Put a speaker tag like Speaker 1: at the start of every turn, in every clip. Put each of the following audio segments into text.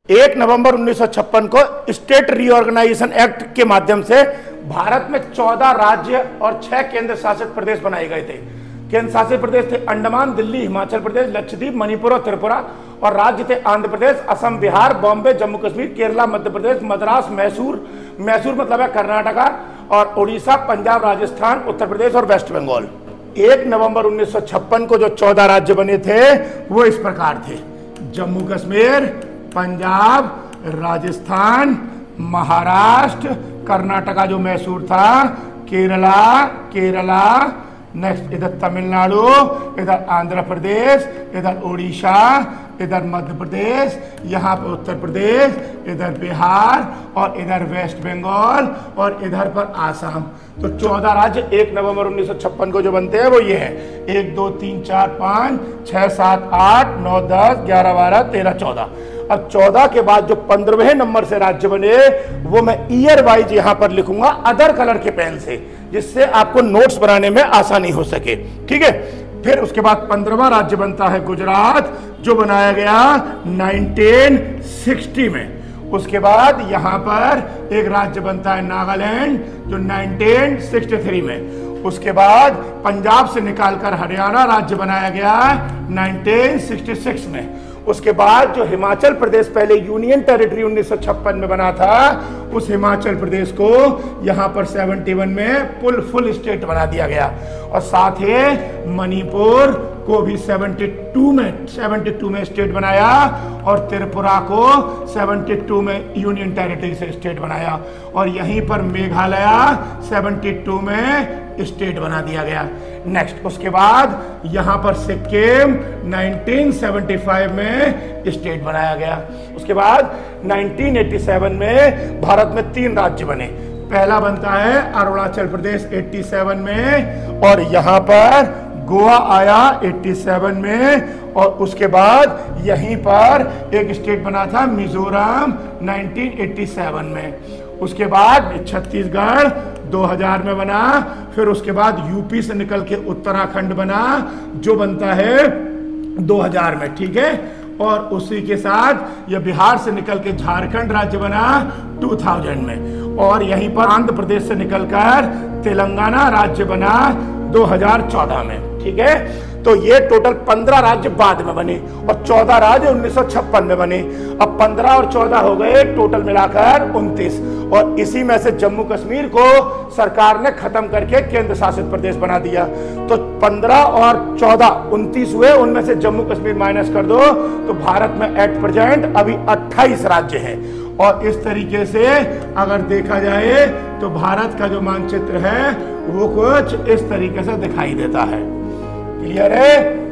Speaker 1: 1 नवंबर 1956 को state reorganisation act के माध्यम से भारत में 14 राज्य और 6 केंद्र शासित प्रदेश बनाए गए थे। केंद्र शासित प्रदेश थे अंडमान, दिल्ली, हिमाचल प्रदेश, लक्षद्वीप, मणिपुर और त्रिपुरा। और राज्य थे आंध्र प्रदेश, असम, बिहार, बॉम्बे, जम्मू कश्मीर, केरला, मध्य प्रदेश, मद्रास, मैसूर मतलब है कर्नाटका, और उड़ीसा, पंजाब, राजस्थान, उत्तर प्रदेश और वेस्ट बंगाल। 1 नवंबर 1956 को जो 14 राज्य बने थे वो इस प्रकार थे: जम्मू कश्मीर, पंजाब, राजस्थान, महाराष्ट्र, कर्नाटका जो मैसूर था, केरला, नेक्स्ट इधर तमिलनाडु, इधर आंध्र प्रदेश, इधर उड़ीसा, इधर मध्य प्रदेश, यहाँ पर उत्तर प्रदेश, इधर बिहार और इधर वेस्ट बंगाल और इधर पर आसाम। तो 14 राज्य 1 नवंबर 1956 को जो बनते हैं वो ये है: 1 2 3 4 5 6 7 8 9 10 11 12 13 14। अब 14 के बाद जो 15वें नंबर से राज्य बने वो मैं ईयर वाइज यहां पर लिखूंगा अदर कलर के पेन से, जिससे आपको नोट्स बनाने में आसानी हो सके। ठीक है, फिर उसके बाद 15वां राज्य बनता है गुजरात, जो बनाया गया 1960 में। उसके बाद यहां पर एक राज्य बनता है नागालैंड, जो 1963 में। उसके बाद पंजाब से निकालकर हरियाणा राज्य बनाया गया 1966 में। उसके बाद जो हिमाचल प्रदेश पहले यूनियन टेरिटरी 1956 में बना था, उस हिमाचल प्रदेश को यहां पर 71 में फुल स्टेट बना दिया गया। और साथ ही मणिपुर को भी 72 में स्टेट बनाया और त्रिपुरा को 72 में यूनियन टेरिटरी से स्टेट बनाया। और यहीं पर मेघालय 72 में स्टेट बना दिया गया। नेक्स्ट उसके बाद यहां पर सिक्किम 1975 में स्टेट बनाया गया। उसके बाद 1987 में भारत में 3 राज्य बने। पहला बनता है अरुणाचल प्रदेश 87 में, और यहां पर गोवा आया 87 में। और उसके बाद यहीं पर एक स्टेट बना था मिजोरम 1987 में। उसके बाद छत्तीसगढ़ 2000 में बना। फिर उसके बाद यूपी से निकल के उत्तराखंड बना, जो बनता है 2000 में। ठीक है, और उसी के साथ यह बिहार से निकल के झारखंड राज्य बना 2000 में। और यहीं पर आंध्र प्रदेश से निकलकर तेलंगाना राज्य बना 2014 में। ठीक है, तो ये टोटल 15 राज्य बाद में बने और 14 राज्य 1956 में बने। अब 15 और 14 हो गए, टोटल मिलाकर 29। और इसी में से जम्मू कश्मीर को सरकार ने खत्म करके केंद्र शासित प्रदेश बना दिया। तो 15 और 14 29 हुए, उनमें से जम्मू कश्मीर माइनस कर दो तो भारत में एट प्रेजेंट अभी 28 राज्य हैं। और इस तरीके से अगर देखा जाए तो भारत का जो मानचित्र है वो कुछ इस तरीके से दिखाई देता है। क्लियर है?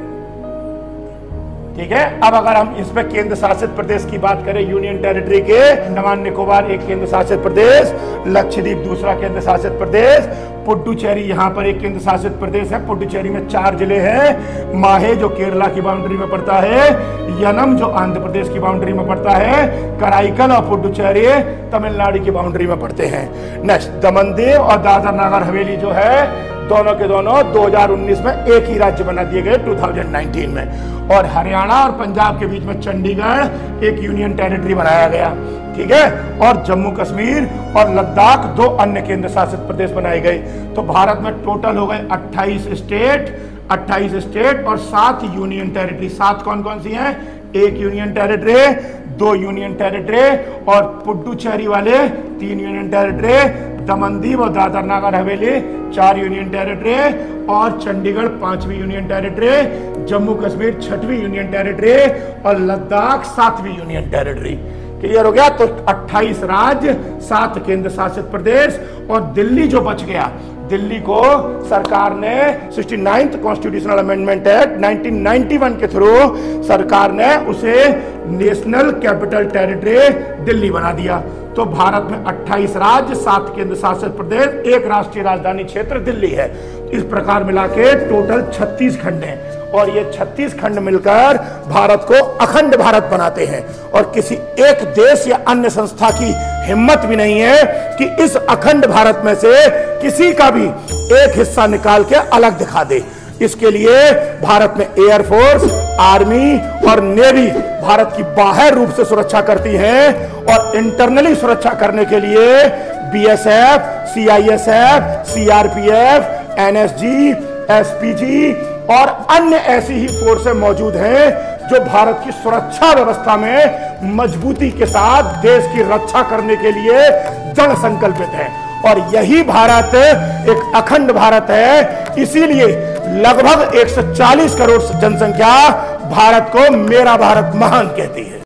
Speaker 1: ठीक है, अब अगर हम इस पे केंद्र शासित प्रदेश की बात करें, यूनियन टेरिटरी के अंडमान निकोबार एक केंद्र शासित प्रदेश, लक्षद्वीप दूसरा केंद्र शासित प्रदेश, पुडुचेरी यहाँ पर एक केंद्र शासित प्रदेश है। पुडुचेरी में 4 जिले हैं: माहे जो केरला की बाउंड्री में पड़ता है, यनम जो आंध्र प्रदेश की बाउंड्री में पड़ता है, कराईकल और पुडुचेरी तमिलनाडु की बाउंड्री में पड़ते हैं। नेक्स्ट दमन दीव और दादर नगर हवेली जो है, दोनों के दोनों 2019 में एक ही राज्य बना दिए गए 2019 में। और हरियाणा और पंजाब के बीच में चंडीगढ़ एक यूनियन टेरिटरी बनाया गया। ठीक है, और जम्मू कश्मीर और लद्दाख 2 अन्य केंद्र शासित प्रदेश बनाए गए। तो भारत में टोटल हो गए 28 स्टेट और 7 यूनियन टेरिटरी। 7 कौन कौन सी हैं? 1 यूनियन टेरिटरी, 2 यूनियन टेरिटरी और पुडुचेरी वाले 3 यूनियन टेरिटरी, दमन दीव और दादर नगर हवेली 4 यूनियन टेरिटरी और चंडीगढ़ 5वीं यूनियन टेरिटरी, जम्मू कश्मीर 6वीं यूनियन टेरिटरी और लद्दाख 7वीं यूनियन टेरिटरी। क्लियर हो गया? तो 28 राज्य, 7 केंद्र शासित प्रदेश और दिल्ली जो बच गया, दिल्ली को सरकार ने 69th कॉन्स्टिट्यूशनल अमेंडमेंट एक्ट 1991 के थ्रू सरकार ने उसे नेशनल कैपिटल टेरिटरी दिल्ली बना दिया। तो भारत में 28 राज्य, 7 केंद्र शासित प्रदेश, 1 राष्ट्रीय राजधानी क्षेत्र दिल्ली है। इस प्रकार मिला के टोटल 36 खंड हैं और ये 36 खंड मिलकर भारत को अखंड भारत बनाते हैं। और किसी एक देश या अन्य संस्था की हिम्मत भी नहीं है कि इस अखंड भारत में से किसी का भी एक हिस्सा निकाल के अलग दिखा दे। इसके लिए भारत में एयरफोर्स, आर्मी और नेवी भारत की बाहर रूप से सुरक्षा करती है, और इंटरनली सुरक्षा करने के लिए BSF, CISF, CRPF, NSG, SPG और अन्य ऐसी ही फोर्सें मौजूद हैं जो भारत की सुरक्षा व्यवस्था में मजबूती के साथ देश की रक्षा करने के लिए दृढ़ संकल्पित है। और यही भारत एक अखंड भारत है, इसीलिए लगभग 140 करोड़ जनसंख्या भारत को मेरा भारत महान कहती है।